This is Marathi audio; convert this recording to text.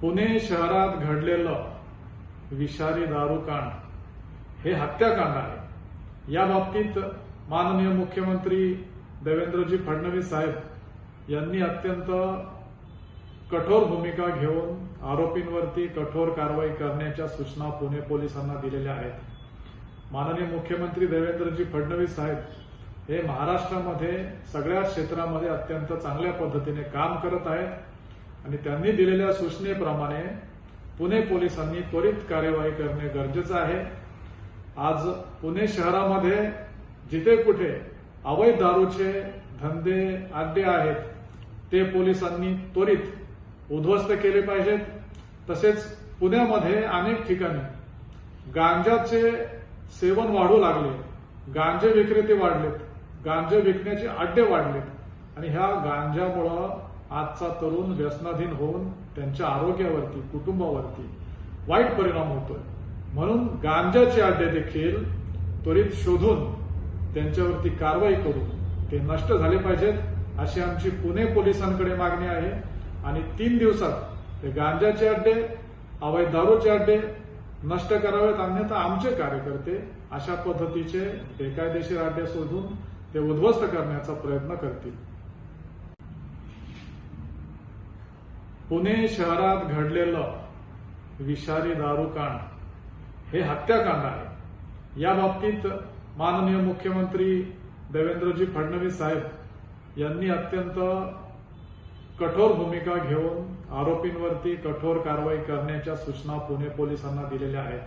पुणे शहरात घडलेलं विषारी दारूकांड हे हत्याकांड आहे। या बाबतीत माननीय मुख्यमंत्री देवेंद्रजी फडणवीस साहेब यांनी अत्यंत कठोर भूमिका घेऊन आरोपींवरती कठोर कारवाई करण्याच्या सूचना पुणे पोलिसांना दिलेल्या आहेत। माननीय मुख्यमंत्री देवेंद्रजी फडणवीस साहेब हे महाराष्ट्रामध्ये सगळ्या क्षेत्रामध्ये अत्यंत चांगल्या पद्धतीने काम करत आहेत आणि त्यांनी दिलेल्या सूचनेप्रमाणे पुणे पोलिसांनी त्वरित कार्यवाही करणे गरजेचे आहे। आज पुणे शहरामध्ये जिथे कुठे अवैध दारूचे धंदे अड्डे आहेत ते पोलिसांनी त्वरित उद्ध्वस्त केले पाहिजेत। तसेच पुण्यामध्ये अनेक ठिकाणी गांजाचे सेवन वाढू लागले, गांजे विक्रेते वाढलेत, गांजे विकण्याचे अड्डे वाढलेत आणि ह्या गांजामुळं आजचा तरुण व्यसनाधीन होऊन त्यांच्या आरोग्यावरती, कुटुंबावरती वाईट परिणाम होतोय। म्हणून गांजाचे अड्डे देखील त्वरित शोधून त्यांच्यावरती कारवाई करून ते नष्ट झाले पाहिजेत अशी आमची पुणे पोलिसांकडे मागणी आहे आणि 3 दिवसात ते गांजाचे अड्डे, अवैध दारूचे अड्डे नष्ट करावेत, अन्यथा आमचे कार्यकर्ते अशा पद्धतीचे बेकायदेशीर अड्डे शोधून ते उद्ध्वस्त करण्याचा प्रयत्न करतील। पुणे शहरात घडलेलं विषारी दारूकांड हे हत्याकांड आहे। या बाबतीत माननीय मुख्यमंत्री देवेंद्रजी फडणवीस साहेब यांनी अत्यंत कठोर भूमिका घेऊन आरोपींवरती कठोर कारवाई करण्याच्या सूचना पुणे पोलिसांना दिलेल्या आहेत।